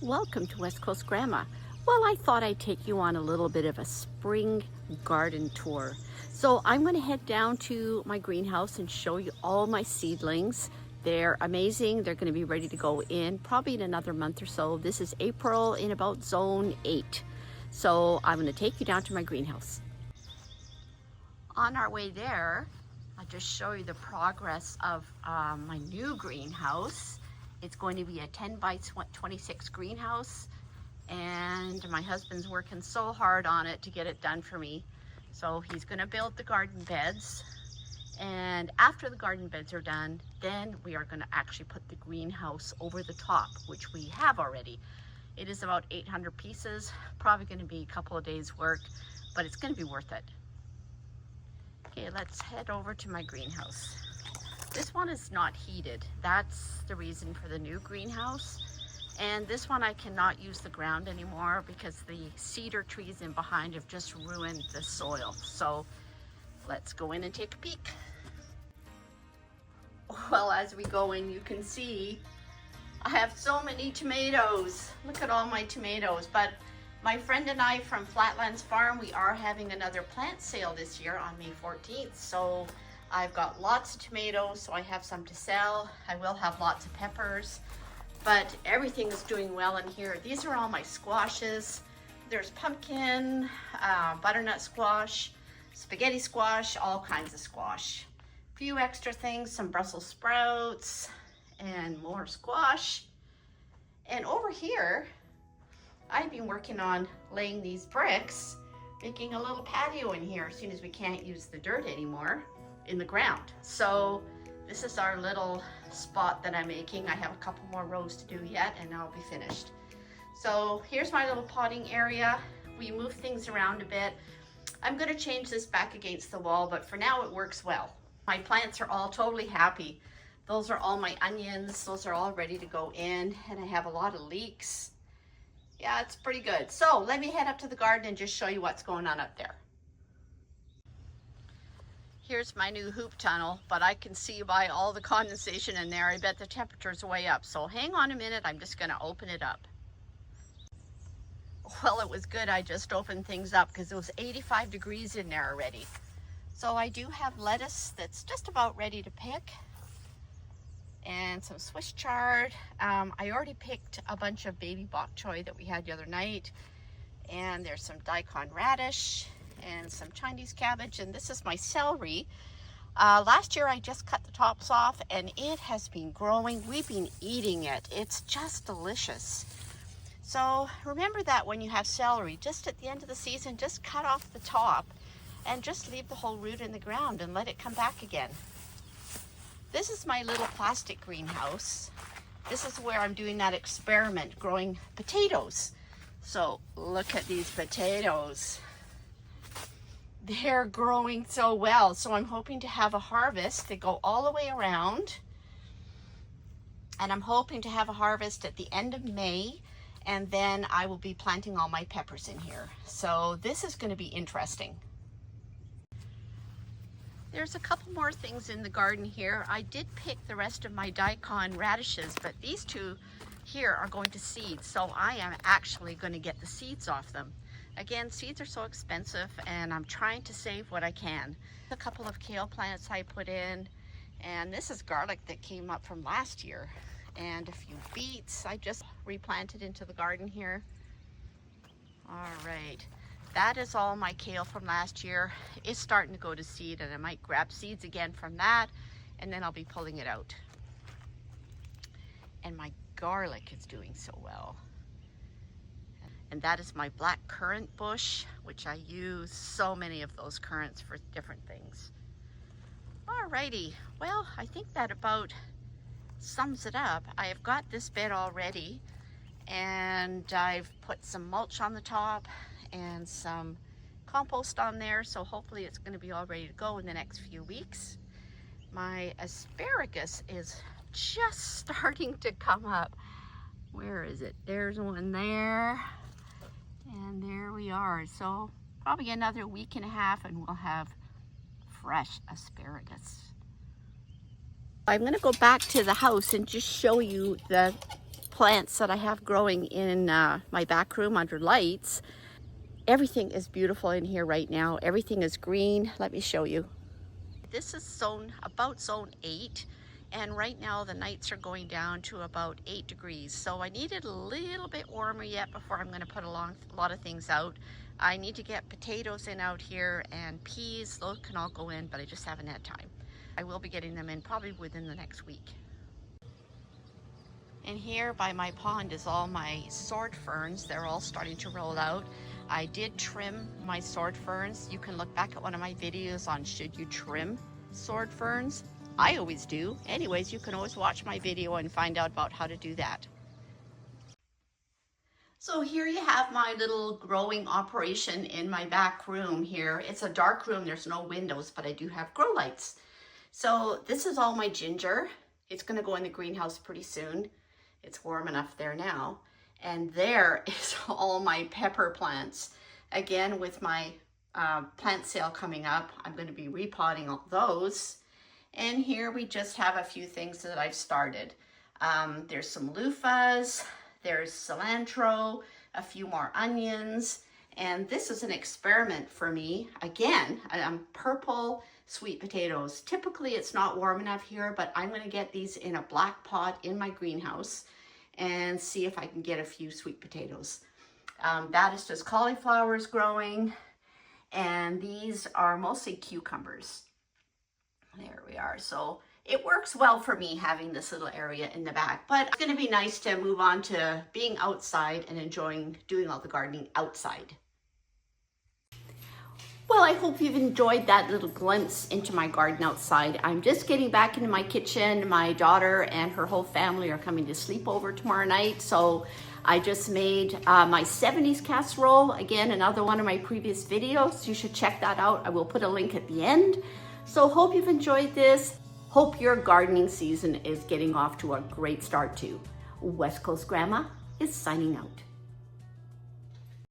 Welcome to West Coast Grandma. Well, I thought I'd take you on a little bit of a spring garden tour. So I'm going to head down to my greenhouse and show you all my seedlings. They're amazing. They're going to be ready to go in probably in another month or so. This is April in about zone 8. So I'm going to take you down to my greenhouse. On our way there, I'll just show you the progress of my new greenhouse. It's going to be a 10 by 26 greenhouse, and my husband's working so hard on it to get it done for me. So he's going to build the garden beds, and after the garden beds are done, then we are going to actually put the greenhouse over the top, which we have already. It is about 800 pieces, probably going to be a couple of days work, but it's going to be worth it. Okay, let's head over to my greenhouse. This one is not heated. That's the reason for the new greenhouse. And this one I cannot use the ground anymore because the cedar trees in behind have just ruined the soil. So let's go in and take a peek. Well, as we go in, you can see I have so many tomatoes. Look at all my tomatoes. But my friend and I from Flatlands Farm, we are having another plant sale this year on May 14th. So I've got lots of tomatoes, so I have some to sell. I will have lots of peppers, but everything is doing well in here. These are all my squashes. There's pumpkin, butternut squash, spaghetti squash, all kinds of squash. A few extra things, some Brussels sprouts, and more squash. And over here, I've been working on laying these bricks, making a little patio in here as soon as we can't use the dirt anymore in the ground. So this is our little spot that I'm making. I have a couple more rows to do yet and I'll be finished. So here's my little potting area. We move things around a bit. I'm going to change this back against the wall, but for now it works well. My plants are all totally happy. Those are all my onions. Those are all ready to go in, and I have a lot of leeks. Yeah, it's pretty good. So let me head up to the garden and just show you what's going on up there. Here's my new hoop tunnel, but I can see by all the condensation in there, I bet the temperature's way up. So hang on a minute, I'm just gonna open it up. Well, it was good I just opened things up because it was 85 degrees in there already. So I do have lettuce that's just about ready to pick, and some Swiss chard. I already picked a bunch of baby bok choy that we had the other night, and there's some daikon radish and some Chinese cabbage, and this is my celery. Last year I just cut the tops off and it has been growing. We've been eating it. It's just delicious. So remember that when you have celery, just at the end of the season, just cut off the top and just leave the whole root in the ground and let it come back again. This is my little plastic greenhouse. This is where I'm doing that experiment growing potatoes. So look at these potatoes. They're growing so well. So I'm hoping to have a harvest. They go all the way around. And I'm hoping to have a harvest at the end of May. And then I will be planting all my peppers in here. So this is going to be interesting. There's a couple more things in the garden here. I did pick the rest of my daikon radishes, but these two here are going to seed. So I am actually going to get the seeds off them. Again, seeds are so expensive and I'm trying to save what I can. A couple of kale plants I put in, and this is garlic that came up from last year, and a few beets I just replanted into the garden here. All right, that is all my kale from last year. It's starting to go to seed, and I might grab seeds again from that, and then I'll be pulling it out. And my garlic is doing so well. And that is my black currant bush, which I use so many of those currants for different things. Alrighty, well, I think that about sums it up. I have got this bed all ready, and I've put some mulch on the top and some compost on there, so hopefully it's going to be all ready to go in the next few weeks. My asparagus is just starting to come up. Where is it? There's one there. And there we are. So probably another week and a half and we'll have fresh asparagus. I'm going to go back to the house and just show you the plants that I have growing in my back room under lights. Everything is beautiful in here right now. Everything is green. Let me show you. This is about zone 8, and right now the nights are going down to about 8 degrees. So I need it a little bit warmer yet before I'm going to put a lot of things out. I need to get potatoes in out here and peas. Those can all go in, but I just haven't had time. I will be getting them in probably within the next week. And here by my pond is all my sword ferns. They're all starting to roll out. I did trim my sword ferns. You can look back at one of my videos on should you trim sword ferns. I always do. Anyways, you can always watch my video and find out about how to do that. So here you have my little growing operation in my back room here. It's a dark room, there's no windows, but I do have grow lights. So this is all my ginger. It's gonna go in the greenhouse pretty soon. It's warm enough there now. And there is all my pepper plants. Again, with my plant sale coming up, I'm going to be repotting all those. And here we just have a few things that I've started. There's some loofahs, there's cilantro, a few more onions, and this is an experiment for me. Again, purple sweet potatoes. Typically it's not warm enough here, but I'm going to get these in a black pot in my greenhouse and see if I can get a few sweet potatoes. That is just cauliflowers growing, and these are mostly cucumbers. There we are. So it works well for me having this little area in the back, but it's going to be nice to move on to being outside and enjoying doing all the gardening outside. Well, I hope you've enjoyed that little glimpse into my garden outside. I'm just getting back into my kitchen. My daughter and her whole family are coming to sleep over tomorrow night. So I just made my 70s casserole. Again, another one of my previous videos. You should check that out. I will put a link at the end. So hope you've enjoyed this. Hope your gardening season is getting off to a great start too. West Coast Grandma is signing out.